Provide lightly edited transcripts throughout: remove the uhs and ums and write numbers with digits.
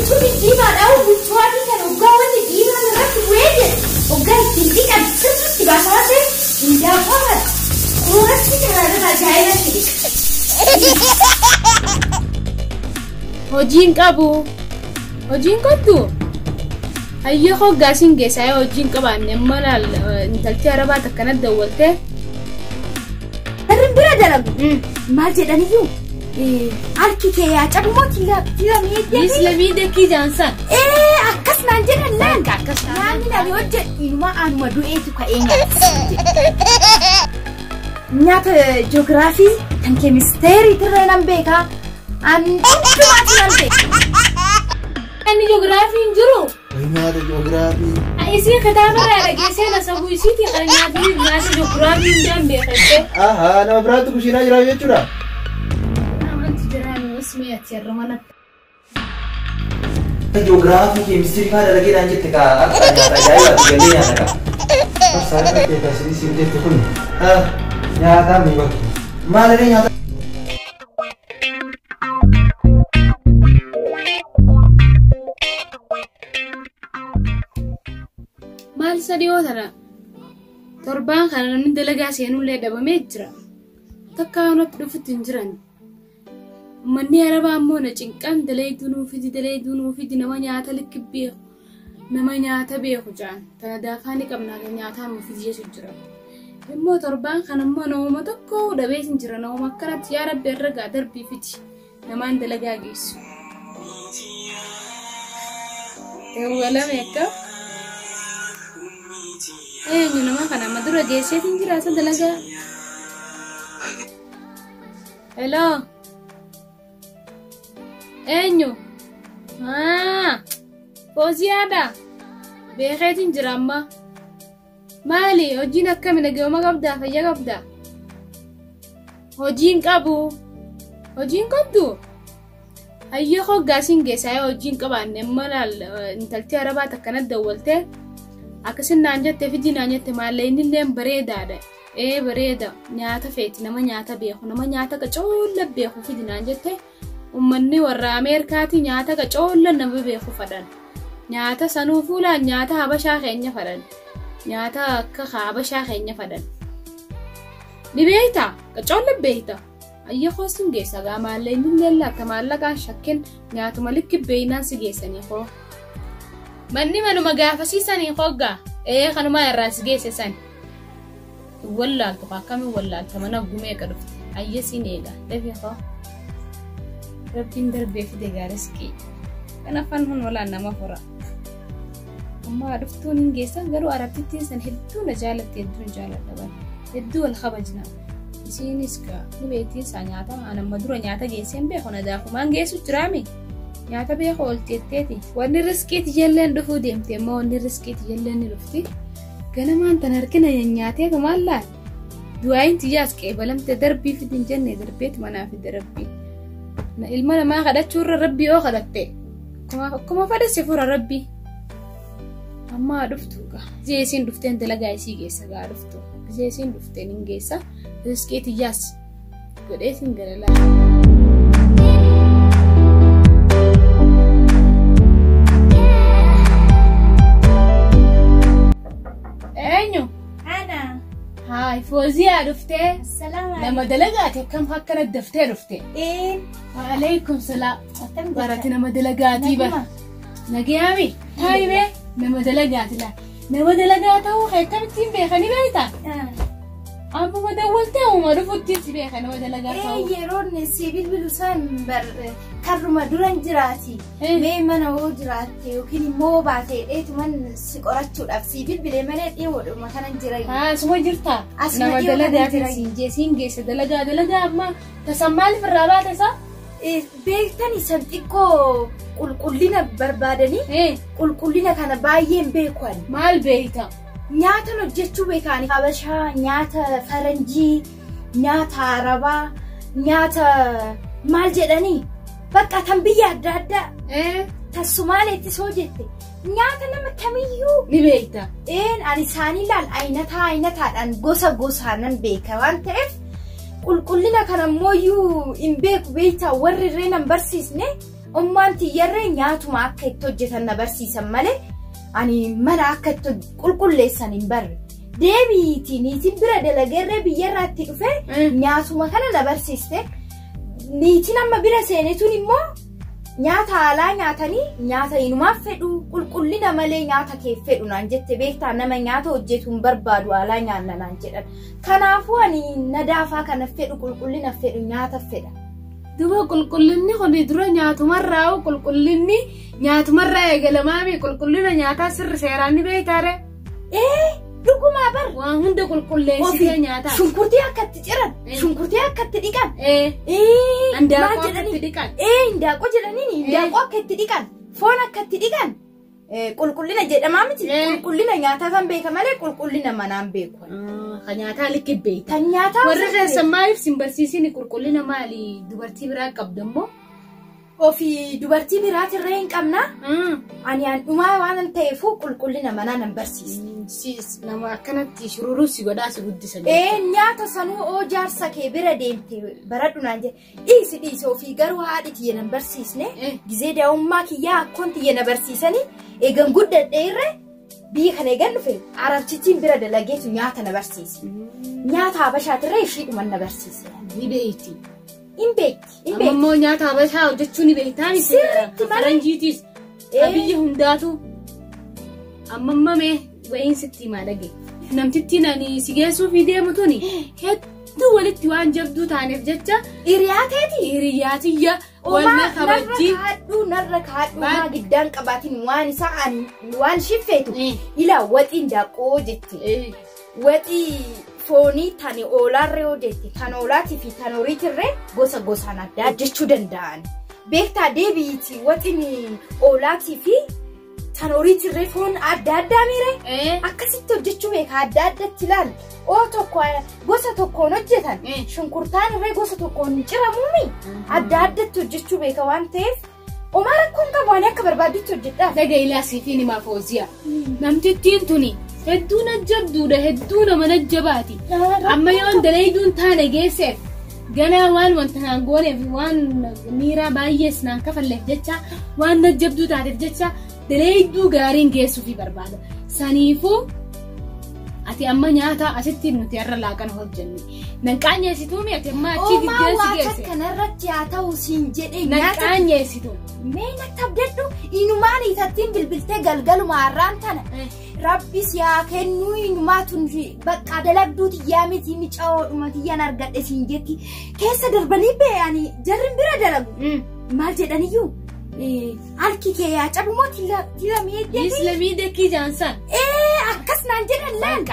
kun diimaa dha buutuwaatii kan hoggaa wanti diimaa irratti weede hoggaa ittiin dhiqan sirriitti baasaate indaa qofa kuratti karaadhaan ajaa'ibatti dhiqa. Hojiin qabu. Hojiin qabdu. Hayya hoggaa siin geessaa hojiin qabaanne mala intalti arabaa takkanatti dawwaltee. Darrin bira dalagu. Maal jedhaniyyuu harki kee yaa cabumoo tila miidhee. Islamii dekkii jaansan. Akkas naan jedhan laan. Naanni nani hojjedhu inumaa anuma du'eetu ka'ee nyaata ji'oogiraafii kan keemisteerii tirree nan beekaa. Hundumaatti nan beeka. Inni ji'oogiraafiin jiru. Nyaata ji'oogiraafii. Isii kitaaba irraa dhageessee na sabuu isiitii kan nyaata ji'oogiraafii hundaan beekattee. Nama biraatti kushiinaa jira jechuudha. Namanti jiraan wasmee ati irra manatti. Ji'oogiraafii keemistirii fa'aa dalageedhaan jette kaa akka nyaata ajaa'ibaatti gallee nyaata kaa. Saayinaa keessa siif jette kun nyaataa mi bakki. Maalirree nyaata? Maal sadii tana torbaan kana namni dalagaa seenullee dhabamee jira. Takka wanatti dhufutti hin jiran. Manni arabaa ammoo na cinqan daleeyduu nuufidi nama nyaata likki beeku. Nama nyaata beeku jaan. Tana daafaa ni qabnaa kan nyaataa nuufidi jechu jira. Immoo torbaan kana immoo nama tokko dhabee hin jira. Nama akkanatti yaa rabbi herregaa darbii fiti. Namaan dalagaa geessu. Walame akka. Nama kana madura geesseetiin jira asa dalagaa. Hello. Eenyu? Fooziyaadha. Beekeetiin jira amma. Maali hojiin akkamina gahuma qabdaa fayya qabdaa? Hojiin qabu. Hojiin qabdu? Hayya hoggaasiin geessaa hojiin qabaanne malaal intalti arabaa takkanatti dawwaltee. Akkasin naan jette fidii naan jette maallee inni illee bareedaadha. Bareeda nyaata feeti nama nyaata beeku nama nyaata qacoolla beeku fidii naan jette ummanni warra Ameerikaatii nyaata qacoolla nama beeku fadhan. Nyaata sanuu fuulaan nyaata habashaa keenya fadhan. Nyaata akka habashaa keenya fadhan. Ni beekta qacoolla beekta. Ayya koosin geessa gaa maallee inni illee laata maallaqaan shakken nyaatuma likki beeynaan si geessanii koo. Manni manuma gaafasiisanii hoggaa kanuma irraa si geessisan. Wallaaltu akkamiin wallaalta mana gumee qadufte ayya siin eega dafee koo. Rabbiin darbee fide gaariskii kan afaan hun walaan nama fura. Amma dhuftuun hin geessan garuu arabtittiin san hedduu na jaalatte hedduun jaaladha bara. Hedduu wal kabajna. Isiinis kaa ni beektiin isaa nyaata anamma dura nyaata geesseen beeku na daakumaan geessu jiraami. Nyaata beeku olteetteeti. Wanni riskiiti jalleen dhufuu deemte immoo wanni riskiiti jalleen ni dhufti. Ganamaan tan harkina nyaatee kumaan laal. Du'aayin tiyyaas qeebalamte darbii fidin jenne darbeeti manaa fide rabbii. Ilma namaa kadhachuurra rabbii oo kadhatte. Akkuma fadhase fura rabbii. Amma dhuftu gaa. Zeesiin dhufteen dalagaa isii geessa gaa dhuftu. Zeesiin dhufteen hin geessa. Riskii tiyyaas godheetiin galalaa. Hai, Fozia dufte. Salam. Nama dalagaati akkam akkana daftee dufte. Waalaikum salaam. Barati nama dalagaati bara. Nagayaami. Taayibe nama dalagaati la. Nama dalagaa ta'uu akkamittiin beekanii beekta? Amma dawwaltee uma dhufutti si beeka nama dalagaa ta'uu. Yeroon sibiil bilusaan karruma duran jiraati. Mee mana hoo jiraatte yookiin immoo baatee dheetuman si qorachuudhaaf sibiil bilee malee dhiyoodhuma kanan jira. Suma jirta. Nama dalagaa siin geesse dalagaa amma tasan maaliif irraa baate isaa? Beektani san xiqqoo qulqullina barbaadanii qulqullina kana baay'een beekan. Maal beekta? Nyaata hojjechuu beekani. Habashaa, nyaata faranjii, nyaata arabaa, nyaata maal jedhanii? Bakka tan biyya adda addaa. Tasumaaleetti soo jette. Nyaata nama kamiyyuu ni beekta. Ani isaanii laal aynataadhaan gosa gosaanan beeka waan ta'eef qulqullina kana mooyyuu hin beeku beektaa warri irree nan barsiisne ummanti yerree nyaatuma akka itti hojjetan na barsiisan malee ani mana akka itti qulqulleessan hin barre. Deebiitiin niitiin bira dalageerree biyyarraatti dhufe nyaatuma kana na barsiiste. Niitiin amma bira seenetuun immoo nyaata alaa nyaatanii nyaata inumaaf fedhu qulqullina malee nyaata kee fedhu naan jette beektaa nama nyaata hojjetu hin barbaadu alaa nyaanna naan jedhan. Kanaafuu ani nadaafaa kana fedhu qulqullina fedhu nyaata fedha. Duba qulqullinni kuni dura nyaatumarraa qulqullinni nyaatumarraa eegalamaami qulqullina nyaataa sirri seeraan ni beektaare. Dhugumaa bar waan hunda qulqulleessitee nyaataa. Shunkurtii akkatti ciran, shunkurtii akkatti dhiqan. Handaaqoo akkatti dhiqan. Handaaqoo jedhaniin handaaqoo akkatti dhiqan, foon akkatti dhiqan. Qulqullina jedhamaa miti. Qulqullina nyaataa kan beeka malee qulqullina manaan beeku. Kan nyaataa likki beekta. Kan nyaataa warri keessan maaliif sin barsiisini qulqullina maali dubartii biraa qabdammoo? Ofii dubartii biraatirra hin qabna. Ani dhumaa waan ta'eefuu qulqullina manaa nan barsiisne. Nama akkanatti shururuu si godhaa si guddisan. Nyaata sanuu oo jaarsa kee bira deemte baradhu naan jedhe dhiisi ofii garuu haadhi tiyya nan barsiisne. Gizee daa'ummaa kiyyaa akkoon tiyya na barsiisanii eegan guddadhe irra biyya kana eegan dhufe arabchitiin bira dalageetu nyaata na barsiise. Nyaata habashaatirra ishiidhuma na barsiise. Ni beekti. Imbeekti. Ammoo nyaata habashaa hojjechuu ni beektaa ni seera. Faranjiitis. Biyya hundaatu. Ammamame wayin sitti maadage. Namtittiin ani si geessuuf deemu tuni hedduu walitti waan jabduu taaneef jecha hiriyaateeti. Hiriyaatiyya walna kabajji. Narra kaadhuu maa giddaan qabaatiin waan isaa waan shiffeetu ilaa waxiin daaqoo jette. Waxii foonii tani oolaarree hojjette kan oolaatii fi kan horiitirree gosa gosaan addaa jechuu danda'an. Beektaa deebiiti waxiin oolaatii fi kan horiitirree foon adda addaa miire akkasitti hojjechuu beeka adda addatti ilaali. Oo tokko gosa tokkoon hojjetan shunkurtaan irree gosa tokkoon ciramuumi adda addatti hojjechuu beeka waan ta'eef omaa rakkoon qabu ani akka barbaadutti hojjedhaa. Daga ilaasiitiin himaa Fooziyaa. Namtittiin tuni hedduu najjabduudha hedduu nama najjabaati. Amma yoon dalayduun taane geesseef ganaa waan wanta naan gooneef waan miiraa baay'ees naan kafalleef jecha waan najjabduu taateef jecha dalayduu gaariin geessuufi barbaada. Saniifuu ati amma nyaata asitti nuti har'a laaqana hojjenne. Nanqaanyeessituumi ati amma achii gaggeessi geesse. Waa kanarratti haa ta'u siin jedhee nanqaanyeessitu. Mee natti abdadhu inumaan itattiin bilbiltee galgaluma har'aan tana. Rabbis yaa kennuu inumaatun bakka dalagduuti yaa miti micaa'oodhuma tiyyaan argadhe siin jetti. Keessa darbanii beeyanii jarrin bira dalagu. Maal jedhaniyyuu? Harki kee yaa cabumoo tila miidhagee. Islamii dekkii jaansan. Akkas naan jedhan laan.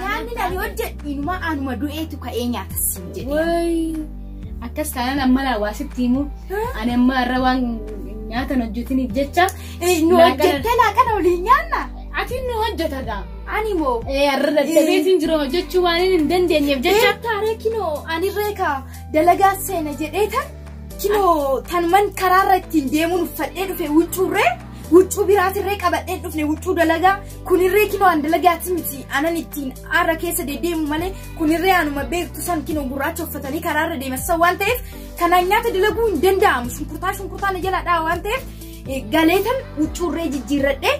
Nyaanni nani hojjedhu inumaa anuma du'eetu ka'ee nyaata siin jedhe. Wayi akkas taanaan amma laawwaasitti himu ani amma irra waan nyaatan hojjetiniif jecha. Nu hojjettee laaqana waliin nyaanna. Ati nu hojjetaga. Ani moo. Har'a daddabeetiin jiru hojjechuu waan hin dandeenyeef jecha. Taaree kinoo ani reeka dalagaa seena jedheetan. Kinoo tanuman karaarra ittiin deemuun uffadhee dhufe huccuu biraatirree qabadhee dhufne huccuu dalagaa kunirree kinoo an dalagaatti miti anan ittiin aara keessa deddeemu malee kunirree anuma beektu san kinoo gurraacha uffatanii karaarra deemassan waan ta'eef kanaan nyaata dalaguu hin danda'amu shunkurtaa na jalaadhaa waan ta'eef galeetan huccuurree jijjiirradhee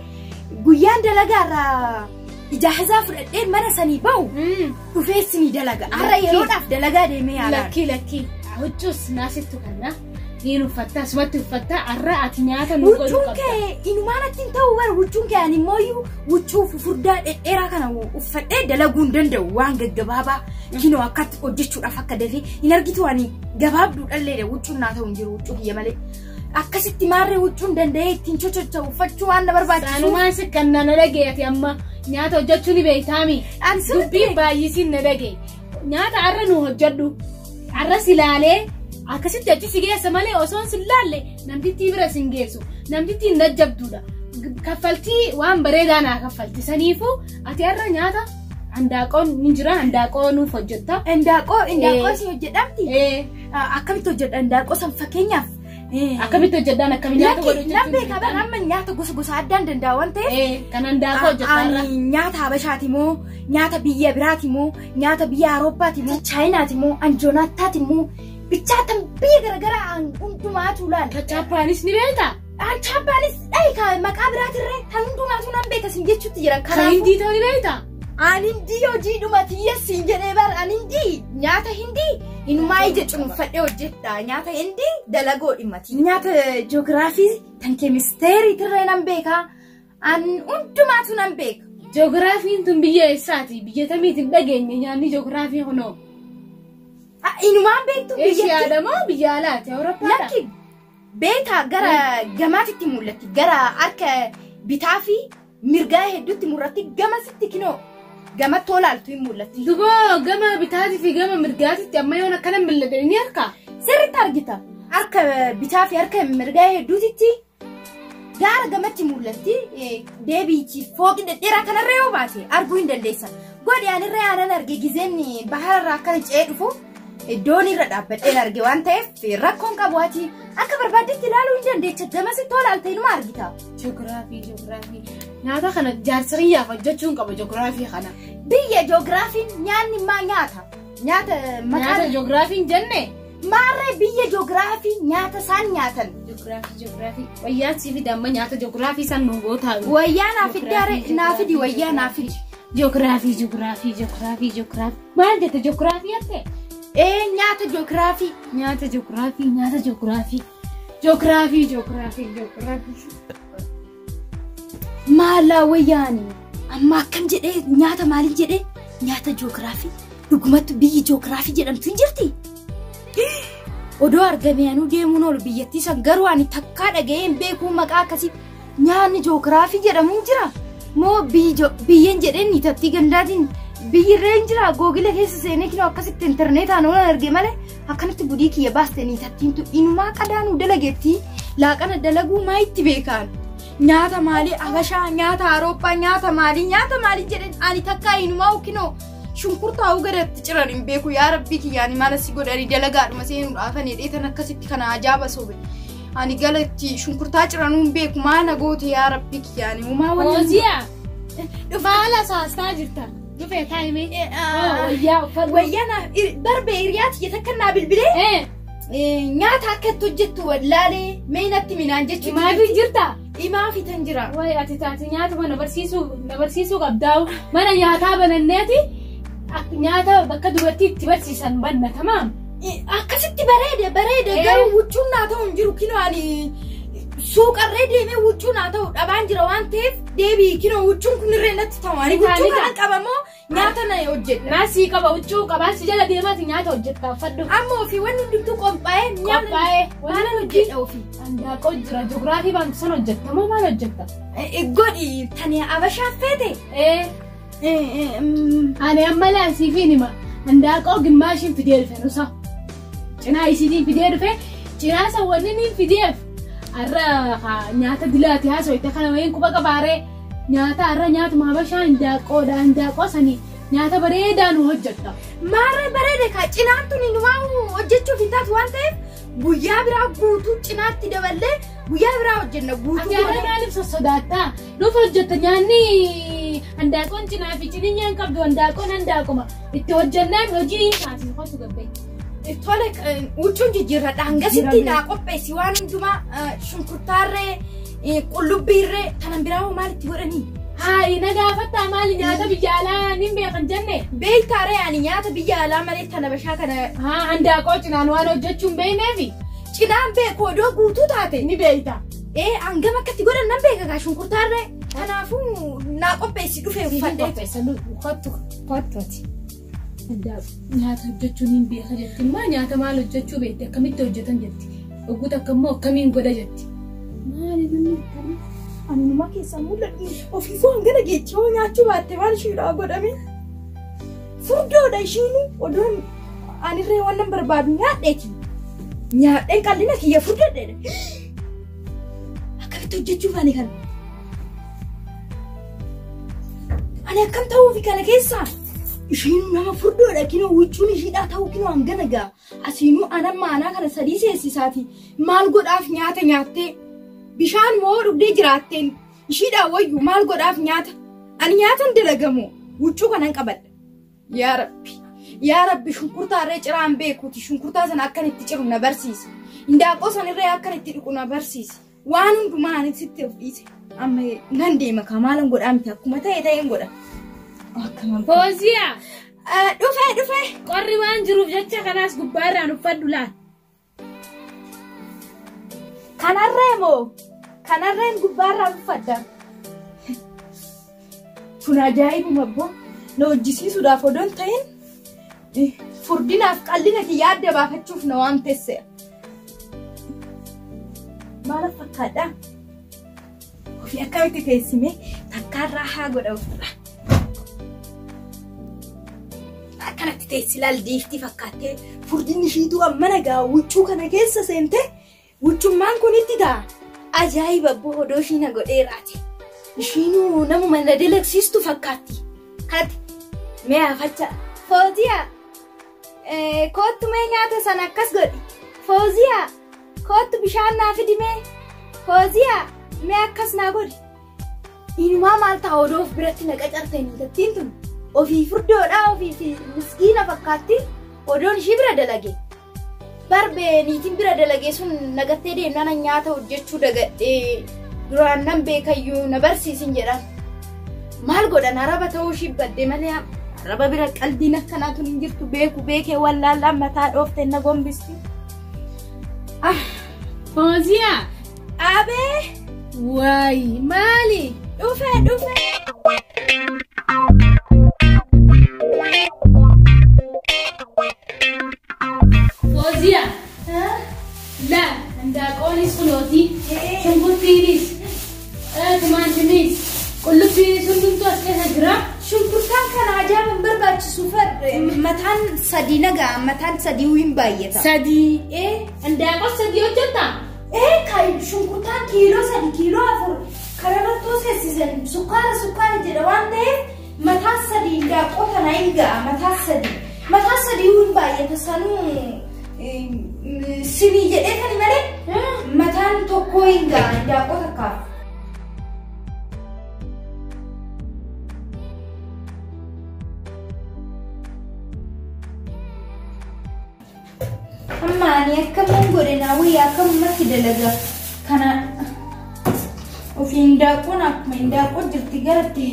guyyaan dalagaarraa ijaazaa fudhadhee mana sanii ba'u dhufeessinii dalaga har'a yeroodhaaf dalagaa deemee yaalaa. Lakkii. Huccuus naasittu kanna niin uffattaa asumatti uffattaa har'a ati nyaata nu godhu qabda. Huccuun kee inumaan attiin ta'uu bara huccuun kee ani immoo huccuu fufurdaa dhedheeraa kana uffadhee dalaguu hin danda'u waan gaggabaabaa kinoo akkatti hojjechuudhaaf akka dafee hin argitu ani gabaabduudhallee huccuun naa ta'u hin jiru huccuu kiyya malee. Akkasitti maarree huccuun danda'ee ittiin cococha uffachuu waan na barbaachisu. Sanumaan si kan na dhageeti amma nyaata hojjechuu ni beektaami. Dubbiin baay'isiin na dhagee nyaata har'a nu hojjedhu. Arras ilaalee akkasitti achi si geessa malee osoon si ilaalle namtittii bira sin geessu namtittiin najjabduudha. Kaffaltii waan bareedaa naa kaffalti saniifuu ati har'a nyaata handaaqoon ni jira handaaqoo nuuf hojjetta. Handaaqoo si hojjedhamti. Akkamitti hojjedha handaaqoo san fakkeenyaaf. Akkamitti hojjedhaan akkamitti nyaata godhu jechuudha. Lammee qaban amma nyaata gosa addaan danda'a waan ta'eef. Kan handaaqoo hojjettaarra. Nyaata Habashaati moo nyaata biyya biraati moo nyaata biyya Awurooppaati moo Chaayinaati moo Anjoonaataati moo bichaatan biyya garagaraa tan hundumaatu laal. Chaappaanis ni beekta? Chaappaanis ka maqaa biraatirree tan hundumaatu nan beeka sin jechuutti jira. Kan hindii ta'uu ni beekta? Ani hindii hojii dhumati yessiin jedhee bar ani hindii nyaata hindii inumaa ija cuunfadhee hojjedha nyaata hindii dalagoo dhimmati. Nyaata ji'oogiraafii tan keemisteerii tirree nan beeka an hundumaatu nan beeka. Ji'oogiraafiin tun biyya eessaati? Biyya tamiitiin dhageenye nyaanni ji'oogiraafii kunoo? Inumaan beektu biyya Eeshiyaadha moo biyya alaati? Awurooppaadha? Lakki beektaa gara gamaatitti mul'atti gara harka bitaa fi mirgaa hedduutti mul'atti gamasitti kinoo gama tolaaltu hin mul'atti. Duboo gama bitaatii fi gama mirgaatitti amma yoon akkana mil'ate ni harka? Sirriitti argita. Harka bitaa fi harka mirgaa hedduutitti gara gamatti mul'atti deebiichi fooqi dhedheeraa kanarra yoo baate arguu hin dandeessan. Godhi anirra aanan arge gizeen bahararraa akkana ce'ee dhufu iddoon irra dhaabbadheen arge waan ta'eef rakkoon qabuati akka barbaadetti ilaaluu hin dandeecha gamasitti tolaalte inuma argita. Ji'oogiraafii. Nyaata kana jaarsiriyyaaf hojjechuun qaba ji'oogiraafii kana. Biyya ji'oogiraafiin nyaanni maa nyaata? Nyaata ji'oogiraafiin jenne? Maarree biyya ji'oogiraafii nyaata isaan nyaatan. Ji'oogiraafii. Wayyaan sii fidi amma nyaata ji'oogiraafii san nu gootaa. Wayyaa naafidi wayyaa naafidi. Ji'oogiraafii. Maal jette ji'oogiraafii jette? Nyaata ji'oogiraafii. Ji'oogiraafii. Maalaa wayyaani amma akkam jedhee nyaata maaliin jedhee nyaata ji'oogiraafii dhugumattu biyyi ji'oogiraafii jedhamtu hin jirti. Odoo argamee anuu deemuun ol biyyattii san garuu ani takkaa dhaga'een beekuu maqaa akkasii nyaanni ji'oogiraafii jedhamu hin jira. Moo biyyeen jedheen niitattii gandaatiin biyyi irree hin jira googila keessa seenee kinoo akkasitti intarneetaan oolan arge malee akkanatti budii kiyya baaste niitattiintu inumaa qadaanuu dalageetti laaqana dalaguu maa itti beekaan. Nyaata maalii Habashaa nyaata Awurooppaa nyaata maalii jedhan ani takkaa inumaa kinoo shunkurtaa ugaratti ciran hin beeku yaa rabbii kiyyaani maal asii godhanii dalagaadhuma seenuudhaaf ani dheetan akkasitti kana ajaa'iba sobe. Ani galatti shunkurtaa ciranuu hin beeku maana goote yaa rabbii kiyyaani uumaa waliin. Hooziyaa faala saastaa jirta. Dhufee taa'imee. Wayyaa darbee hiriyaati yetakkannaa bilbilee. Nyaata akkatti hojjettu wallaalee meenatti minaan jechuudha. Maafii jirta? Imaa fitan jira. Wayi ati taate nyaata mana barsiisuu qabdaa'u mana nyaataa bananneeti nyaata bakka duratti itti barsiisan banna tamaam. Akkasitti bareede garuu huccuun naa ta'u hin jiru kinoo ani suuqarree deemee huccuu naa ta'u dhabaan jira waan ta'eef deebii kinoo huccuun kun irree natti ta'u ani huccuu kana qabamoo nyaata na hojjedha. Naasii qaba huccuu qabaa si jala deemaati nyaata hojjetta uffadhu. Amma ofii wanni hundumtuu qophaa'ee maal hojjedha ofii. Handaaqoo jira ji'oogiraafii baantu san hojjetta moo maal hojjetta? Godhi tani Habashaa feete. Ani amma laasiifiin hima handaaqoo gimmaashiin fidee dhufe nusa. Cinaa isiitiin fidee dhufe cinaa sawwanni niin fideef. Arra nyaata dilaati haasoo itti kana wayiin quba qabaaree nyaata arra nyaatuma Habashaa handaaqoo sanii nyaata bareedaa nu hojjetta. Maarree bareede ka cinaan tuni numaa hojjechuuf hin taatu waan ta'eef guyyaa biraa guutuu cinaatti daballee guyyaa biraa hojjenna guutuu. Ati arra maaliif sossodaattaa? Nuuf hojjetta nyaanni handaaqoon cinaa fi ciniinyaan qabdu handaaquma itti hojjennaan hojii taasisa qotu gabbee. Tole huccuun jijjiirradha hangasitti naa qopheessi waan hundumaa shunkurtaarree qullubbiirree kanan biraa hoo maalitti godhanii? Hayi na gaafattaa maali nyaata biyya alaa nin beekan jenne? Beektaaree ani nyaata biyya alaa malee tan Habashaa kana. Handaaqoo cinaan waan hojjechuun beekneefi? Cinaan beeku odoo guutuu taate ni beekta. Hangam akkatti godhan nan beeka gaa shunkurtaarree kanaafuu naa qopheessi dhufee uffadhee. Kottooti. Nyaata hojjechuun hin beeka jetti maa nyaata maal hojjechuu beekti akkamitti hojjetan jetti dhugguutu akkammoo akkamiin godha jetti. Maali namni akkana ani numa keessaa mul'adhu ofiifuu hangana geejjiboo nyaachuu baatte maal ishiidhaa godhame furdoodha ishiin odoon anirree waan barbaadu nyaadheeti nyaadheen qallina kiyya furdadheedha akkamitti hojjechuuf ani kana ani akkam ta'uufi kana keessaa. Ishiin nama furdoodha kinoo huccuun ishiidhaa ta'uu kinoo hangana gaa asiinuu anamma anaa kana sadii seessisaati maal godhaaf nyaata nyaattee bishaan moo dhugdee jiraatteen ishiidhaa wayyu maal godhaaf nyaata ani nyaatan dalagamoo huccuu kanan qabadha yaa rabbi shunkurtaarree ciraan beekuuti shunkurtaa sana akkan itti ciru na barsiisa Indaaqqoo sanirree akka itti dhiquna barsiisi. Waan hundumaa ani sitti of dhiise. Amma nan deema kamaalan godhaa miti akkuma ta'een godha. Fooziyaa. Dhufee. Qorri waan jiruuf jecha kanaas gubbaarraan uffadhu laal. Kanarree moo? Kanarreen gubbaarraan uffadda. Kun ajaa'ibuma abboo. Na hojjisiisuudhaaf odoon ta'in furdinaaf qallina kiyya adda baafachuuf na waan teesseera. Maal fakkaadha? Ofii akkamitti teessimee takkaarraa haa godha ofirra. Akkanatti teessi laal diiftii fakkaattee furdinni ishiituu amma nagaa huccuu kana keessa seentee huccummaan kun itti ta'a. Ajaa'iba abboo odoo ishii na godheeraati. Ishiinuu namuma na dalagsiistu fakkaatti. Kati mee afacha. Fooziyaa. Koottu mee nyaata sana akkas godhi. Fooziyaa. Koottu bishaan naa fidi mee. Fooziyaa. Mee akkas naa godhi. Inumaa maal ta'a odoo of biratti na qacartee niitattiin tun. Ofii furdoodhaa ofii miskiina fakkaatti odoon ishii bira dalage. Barbee niitiin bira dalagee sun nagattee deemnaan nyaata hojjechuu dagadhee duraan nan beekayyuu na barsiisin jedhan. Maal godhan araba ta'uu ishii badde malee araba bira qalbiin akkanaatu hin jirtu beekee wallaallaan mataa dhooftee na gombisti. Fooziyaa. Abee. Waay maali? Dhufee. Fooziyaa. La handaaqqoonis kunooti. Shunkurtiinis. Timaatimis. Qullubbii hundumtuu as keessa jira. Shunkurtaan kana ajaa'iba hin barbaachisu mataan sadii nagaa mataan sadii hin baay'ata. Sadii. Handaaqqoo sadii hojjetta? Kan shunkurtaan kiiloo 3 kiiloo 4 karabattoo seessisan sukkaara jedha waan ta'eef mataa sadii handaaqqoo kana hin ga'a mataa sadii hin baay'ata sanuu sinii jedhee kan malee mataan tokko hin ga'a handaaqqoo takkaaf. Ammaani akkamiin godhina wayyaa akkamumatti dalaga kana ofii handaaqqoon akkuma handaaqqoo jirti garatti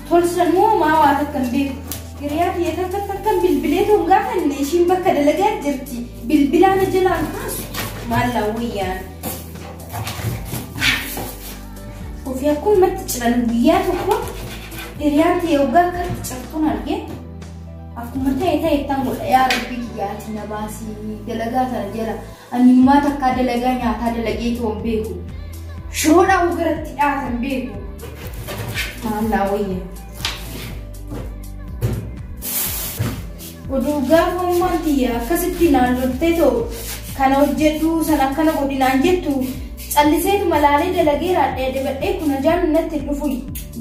tolsan moo maa waa takkan beeku. Hiriyaa biyya takkan bilbilee toon gaafanne ishiin bakka dalagaa jirti bilbilaan jalaan kaasu maallaa wayyaan. Ofii akkumatti ciran guyyaa tokko hiriyaan ta'e waggaa akkatti cabtuun argee akkuma ta'e ittaan godha yaa rabbii kiyyaati na baasii dalagaa sana jala animmaa takkaa dalagaa nyaataa dalagee toon beeku shiroodhaa garatti dhaatan beeku maallaa wayya. Oduu gaafa ummaan tiyya akkasitti naannottee ta'u kana hojjedhu sana akkana godhinaan jettu calliseetu malaalee dalageera dheedhibadhee kun ajaan natti dhufu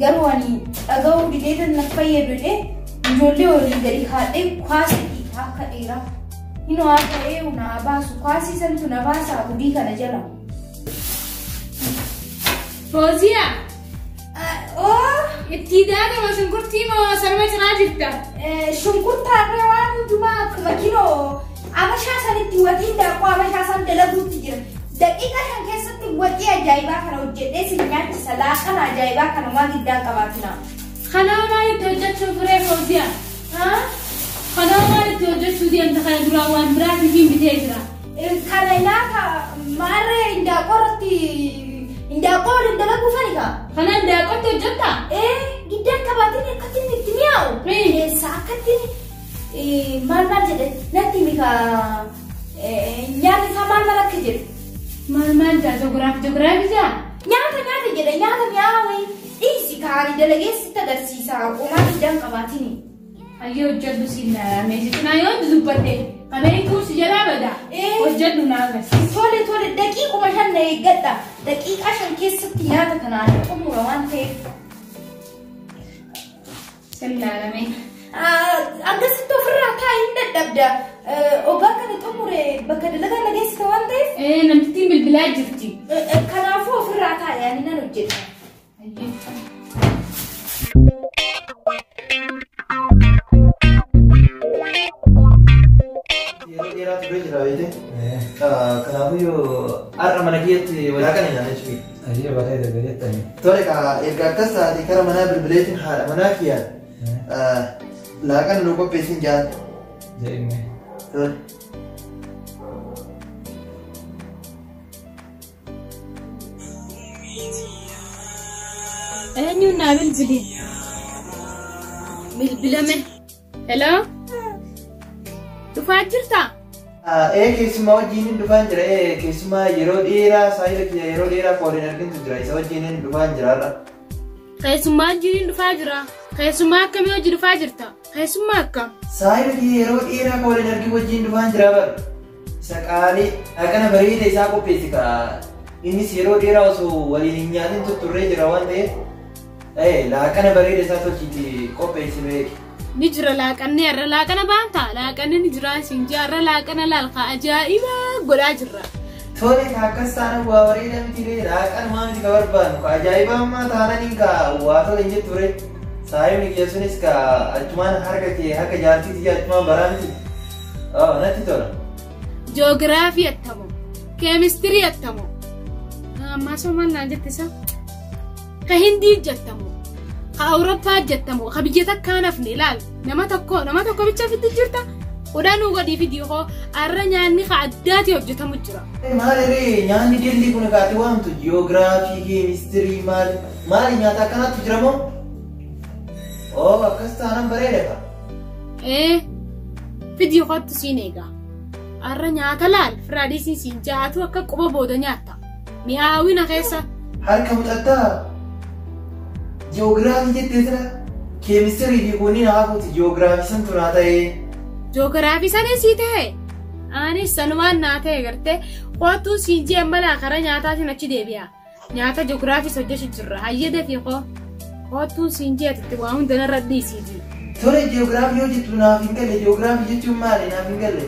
garuu ani dhaga'uu didee na fayyadu dhee ijoollee waliin gadi haadhee kwaasii akka dheeraa hin waa ta'ee na baasu kwaasii santu na baasaa gudii kana jala. Fooziyaa. Itti daakama shunkurtii moo sarma cinaa jirta? Shunkurtaarree waan hundumaa akkuma kiloo abashaa sanitti watii handaaqqoo abashaa san dalaguutti jira. Daqiiqa 5 keessatti watii ajaa'ibaa kana hojjedhee si nyaachisa laaqana ajaa'ibaa kana waa giddaa qabaatina. Kanaa maalitti hojjechuu firee Fooziyaa? Kanaa maalitti hojjechuu deemta kana duraan waan biraatiin hin bitee jira? Kana nyaata maarree handaaqqoo irratti handaaqqoo waliin dalaguu fanikaa? Kana handaaqqootti hojjetta? Giddaan qabaatiin akkattiin itti mi'aawu. Eessa akkattiin maal jedhe natti mikaa nyaanni isaa maal akka jedhu. Maal jaa joogiraafi jaa? Nyaata jedhe nyaata mi'aawee dhiisi kaanii dalageessitti agarsiisa qomaa giddaan qabaatiin. Ayyee hojjedhu siin meesitinaa yoo dubbadde qabeen kuusi jalaa bada hojjedhu naa agarsiisa. Tole daqiiquma 5 na eeggadha. Daqiiqaa 5 keessatti nyaata kanaan xumura waan ta'eef. Sillaalame. Akkasitti ofirraa taa'ee dadhabda. Ogaa kana xumure bakka dalagaa nageessita waan ta'eef. Namtittiin bilbilaa jirti. Kanaafuu ofirraa taa'ee ani nan hojjedha. Yeroo dheeraatu bira jira beekte. Kanaafuu arra mana kiyatti walaakan hin nyaanne. Ayyee bareeda gajettani. Tole ka erga akkas taate kara manaa bilbileetiin haadha manaa kiyaan laaqana nu qopheessin jaan. Je'ime. Tole. Eenyuun naa bilbili? Bilbilame. Hello? Dhufaa jirtaa? Keessumaa wajjin dhufaan jira. Keessumaa yeroo dheeraa saayila kiyya yeroo dheeraa fooliin argintu jira. Isa wajjin dhufaan jiraarra. Keessumaa wajjin dhufaa jira. Keessumaa akkamii wajjin dhufaa jirta? Keessumaa akkam? Saayila kiyya yeroo dheeraa fooliin argin wajjin dhufaan jira bara. Isa qaalee akkana bareeda isaa qopheessi ka. Innis yeroo dheeraa osoo waliin hin nyaatin tutturree jira waan ta'eef. Laaqana bareeda isaa tolchiti qopheessi beeki. Ni jira laaqanni irra laaqana baanta laaqanni ni jira siin jaarra laaqana laalka ajaa'iba godhaa jirra. Tole ka akkas taana bu'aa bareeda miti ree laaqana maa miti ka barbaannu ka ajaa'iba ammaa taananiin ka waa tole hin jettu ree saayimni kiyya sunis ka achumaan harka kee harka jaartiiti kiyya achumaan baraa miti. Natti tola. Joogiraafii attamu keemistirii attamu ammaa soomaan naan jettisa ka hindii jettamu. Awurooppaa jettamu ka biyya takkaan hafne ilaal nama tokko bicha fitti jirta udhanuu godhii fidii hoo arra nyaanni ka addaati hojjetamu jira. Maali nyaanni dilli kun kaati waamtu jiyoogiraafii keemistirii maali nyaata akkanaatti jira moo? Akkas taanaan bareeda ka. Fidii hootti siin eegaa arra nyaata laal firaadhiisiin siin jaatu akka quba booda nyaatta mi'aawina keessa. Harka muxattaa. Jiyoogiraafii jettee jira. Keemistirii fi kunniin haafuuti jiyoogiraafii san turaa ta'ee. Jiyoogiraafii sanis sii ta'e. Anis sanumaan naa ta'e gartee kootuu siin jee malaa karaa nyaataatiin achi deebi'a. Nyaata jiyoogiraafii hojjechu jirra. Hayyada fi kootuu siin jee atitti waa hunda narra dhiisiiti. Tole jiyoogiraafii yoo jettu naaf hin galle jiyoogiraafii jechuun maali naaf hin galle?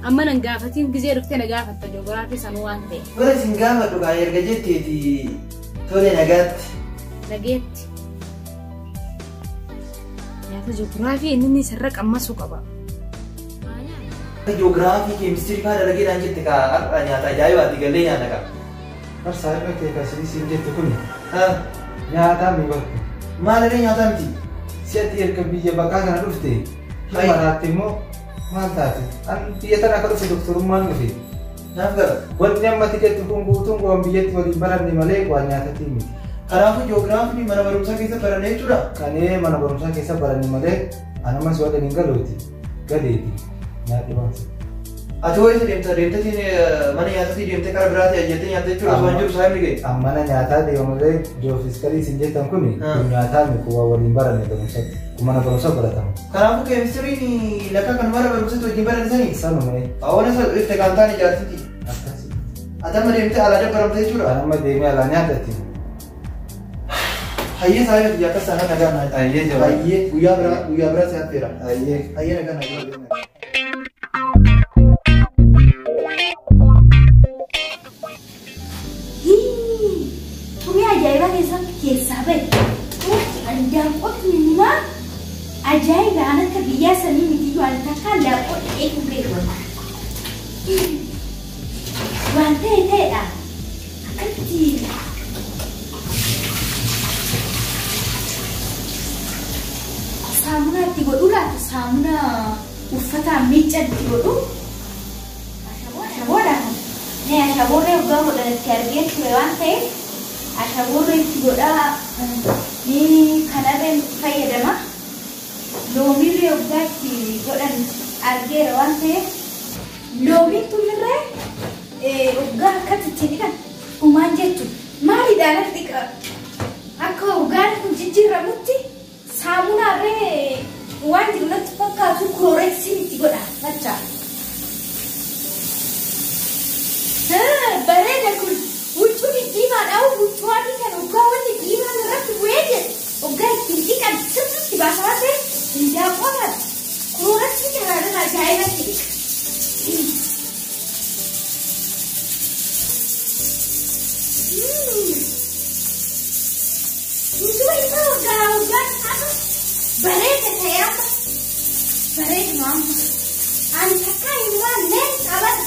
Amma nan gaafatiin gizee dhuftee na gaafatta jiyoogiraafii sanuu waan ta'e. Bara isin gaafadhu kaa erga jetteeti tole nagaatti. Nageetti. Nyaata jiyoogiraafii inni sirra qammasuu qaba. Jiyoogiraafii keemistirii fa'aa dalageedhaan jette ka har'a nyaata ajaa'ibaatti gallee nyaata ka. Barsaa irra kee ka siin jette kuni. Nyaataa mi bakka. Maalirree nyaataa miti? Si'atti erga biyya baqaa kana dhufte. Maraatti immoo maal taate? Biyya tana akka dhufe doktorummaan dhufe. Naaf gara. Wanti ammatti jettu kun guutuun waan biyyatti waliin baranne malee waan nyaatatti miti. Kanaafuu jiyoogiraafii mana barumsaa keessa baranne jechuudha. Kanee mana barumsaa keessa baranne malee anamas waan hin galooti. Galeeti. Nyaati baansa. Ati hoo isa deemtatiin mana nyaatatii deemtee karaa biraatti ajjettee nyaatta jechuudha osoo hin jiru saayimni ga'e. Mana nyaataa deemu malee joofiskarii isin jettan kuni nyaataa miku waa waliin baranne barumsatti. Mana barumsaa baratamu. Kanaafuu keemistiriin lakka kan mana barumsatti wajjin baranne sanii? Sanuma. Awwaana isa ifte kan taane ijaartiti. Akkasii. Ati amma deemtee alaa dabbaramte jechuudha. Amma deemee alaa nyaatatti. Hayyee saayimni biyya akkas taanaan nagaa naa. Hayyee jabaa. Hayyee guyyaa biraa si hafeera. Hayyee. Hayyee nagaa naa. Tumi ajaa'iba keessaa bahe. Daanqoonni nima ajaa'ibaan akka biyyaa sanii miti waan takkaan daanqoonni eeguu beeku. Waan ta'eedha. Akkatti saamunaa itti godhu laata saamunaa uffataan miiccan itti godhu. Ashaboodhaan. Ashaboorree waggaa godhanitti argee ture waan ta'eef ashaboorree itti godhaa ni kanarreen fayyadama. Loomiirree waggaa itti godhan argeera waan ta'eef loomiin tunirree waggaa akkatti itti dhiqan dhumaan jechuudha. Maaliidhaan dhiqa akka waggaan kun jijjiiramutti saamunaarree waan jiru natti fakkaatu klooreksiin itti godha fachaa. Bareeda kun huccuun diimaadhaa huccuu adii kan waggaa wanti diimaan irratti bu'ee jedhe waggaa ittiin dhiqan sirriitti baasaa ta'e hindaaqoodhaan klooreksii karaadhaan ajaa'ibatti dhiqa. Huccuu isaa waggaan isaatu bareeda ta'e amma bareeduma amma ani takkaa hin waan leen qaban.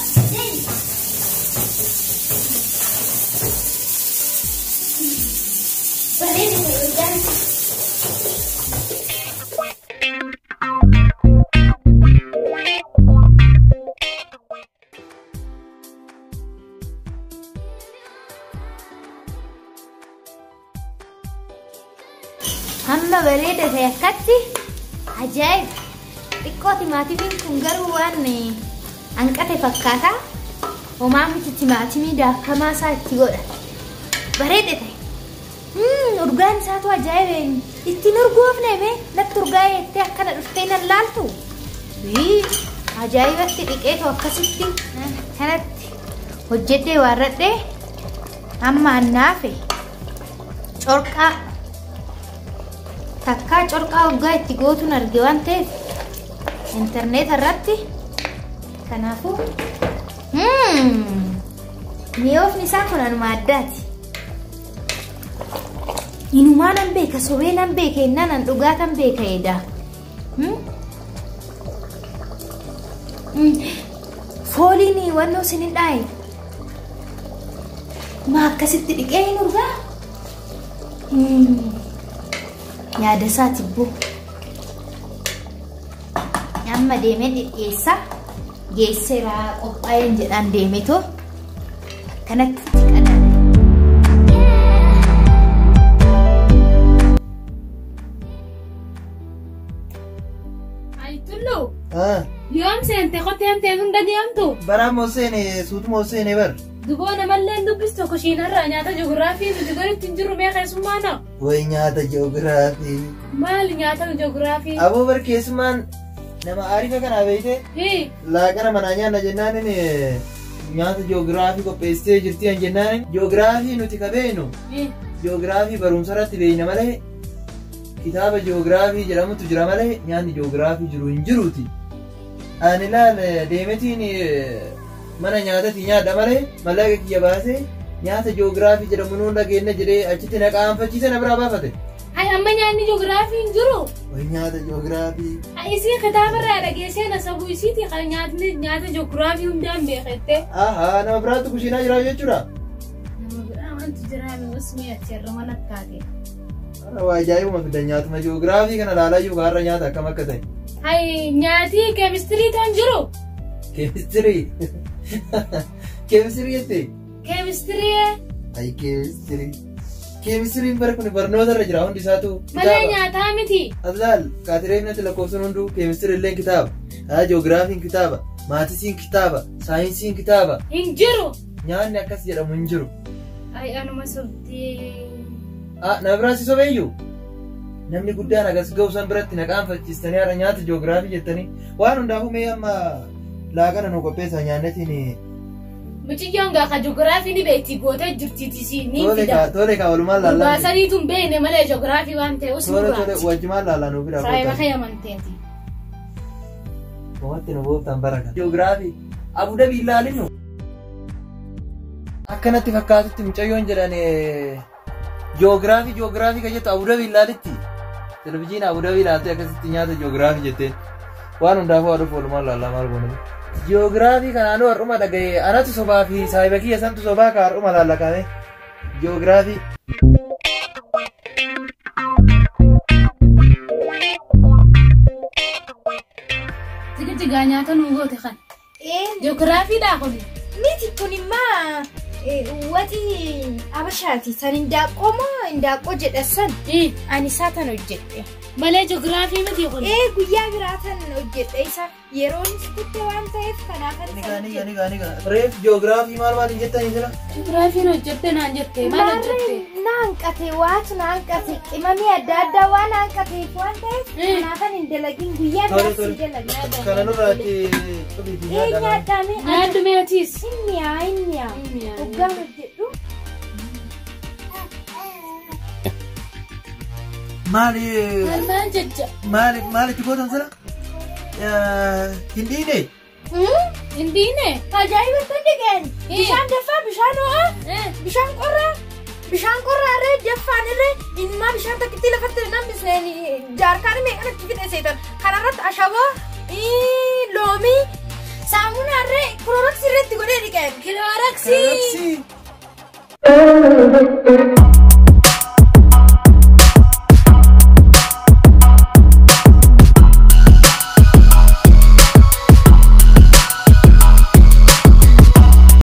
Hamma bareeda ta'e akkatti ajaa'ib. Xiqqoo timaatimiin kun garuu waan hanqate fakkaata. Homaa miti timaatimii daakamaa isaa itti godha. Bareeda ta'e. Urgaan isaatu ajaa'ibe. Ittiin urgoofne mee natti urgaa jettee akkana dhuftee nan laaltu. Ajaa'ibatti dhiqeetu akkasitti kanatti hojjedhee waarradhee amma annaafe corqaa takkaa corqaa waggaa itti gootuun arge waan ta'eef interneeta irratti kanaafuu mi'oofni isaa kun anuma addaati. Inumaa nan beeka sobee nan beeka innaan an dhugaa tan beeka edaa. Fooliin wannoo sinin dhaaye maa akkasitti dhiqee hin urgaa? Yaada isaa tibbuu amma deemee dhidhiyeessa geesseeraa qophaa'een jedhaan deemetoo akkanatti qadaan. Aytullu. Yoom seente qottee hamtee hunda deemtu? Baraa mooseen suutu mooseen bar. Duboona malleen dubbistu kushiinarraa nyaata ji'oogiraafii nuti gaditti hin jirru mee keessummaana? Way nyaata ji'oogiraafii. Maali nyaata ji'oogiraafii? Aboo bar keessumaan nama aarifa kana beeyte laaqana manaa nyaanna jennaan nyaata ji'oogiraafii qopheessitee jirti an jennaan ji'oogiraafii nuti kabeenu ji'oogiraafii barumsa irratti beeyna malee kitaaba ji'oogiraafii jedhamutu jira malee nyaanni ji'oogiraafii jiru hin jiruuti. Ani laal deemetiin mana nyaatati nyaadha malee mallaqa kiyya baasee nyaata ji'oogiraafii jedhamu nuun dhageenya jedhee achitti na qaanfachiise na biraa baafate. Ay amma nyaanni ji'oogiraafii hin jiru. Way nyaata ji'oogiraafii. Isii kitaabarraa dhageessee na sabuu isiiti kan nyaata ji'oogiraafii hundaan beekette. Nama biraatu kushiinaa jira jechuudha. Nama biraa wanti jiraame usmii ati irra mana taate. Waa ajaa'ibuma fida nyaatuma ji'oogiraafii kana laalaayyuu gaarra nyaata akkam akka ta'e. Ay nyaati keemistirii kan jiru. Keemistirii. Keemistirii jettee? Keemistirii. Ay keemistirii. Keemistiriin bara kun barnoota irra jira hundi isaatu. Malee nyaataa miti. Ablaal kaatireefnatti lakkoofsan hunduu keemistirii illee kitaaba. Ji'oogiraafiin kitaaba. Maatisiin kitaaba. Saayinsiin kitaaba. Hin jiru. Nyaanni akkas jedhamu hin jiru. Ay anuma sobdee. Na biraan si sobeeyyuu. Namni guddaan agas ga'u san biratti na qaanfachiistanii haadha nyaata ji'oogiraafii jettanii waan hundaafuu mee amma laaqana nu qopheessaa nyaannetiin. Mucayyoon gaafa ji'oogiraafii ni beekti gootee jirtiiti si ni fida. Tole kaa walumaan laalaa. Baasaniitu hin beekne malee ji'oogiraafii waan ta'e usuu duraati. Tole wajjumaan laalaa nuuf bira. Saayima kayyamanteeti. Watti nu booftan baraka. Ji'oogiraafii Abu Dhabii ilaalinnu. Akkanatti fakkaatutti mucayyoon jedhan ji'oogiraafii kan jettu Abu Dhabii ilaalitti. Televizyiina Abu Dhabii ilaaltee akkasitti nyaata ji'oogiraafii jetteen waan hundaafuu aduuf walumaan laalaa maal goone. Ji'oogiraafii kanaanuu har'uma dhaga'ee anatu sobaa fi saayiba kiyya santu sobaa ka har'uma laallaqame. Ji'oogiraafii. Jigaa nyaata nu goote kan. Ji'oogiraafiidhaa kun. Miti kun immoo wati abashaati san indaaqqoo moo indaaqqoo jedha san ani isaa tan hojjedhe. Malee ji'oogiraafii miti kun. Guyyaa biraa tan hojjedhe isa yeroon kutte waan ta'eef kanaaf Nigaa. Reef ji'oogiraafii maal hin jettanii jira? Ji'oogiraafiin hojjette naan jettee maal hojjette? Naanqate waatu naanqate qimamii adda addaa waan naanqateef waan ta'eef kanaafan hin dalagin guyyaa biraa si dalagin. Kana nurraatti nyaadhaame. Nyaaddu meetiis. Inni hoggaan hojjedhu. Maali itti gootan sana? Hin dhiine? Hin dhiine? Ajaa'iba tan dhiqeen. Bishaan daffaa bishaan ho'a. Bishaan qorraa. Bishaan qorraa irree daffaan irree immaa bishaan takkitti lafatti nambisneen jaarkaan meeqanatti fidheseetan. Kanarratti ashaboo loomii saamunaa irree kilooraksii irratti godhee dhiqeen. Kilooraksii.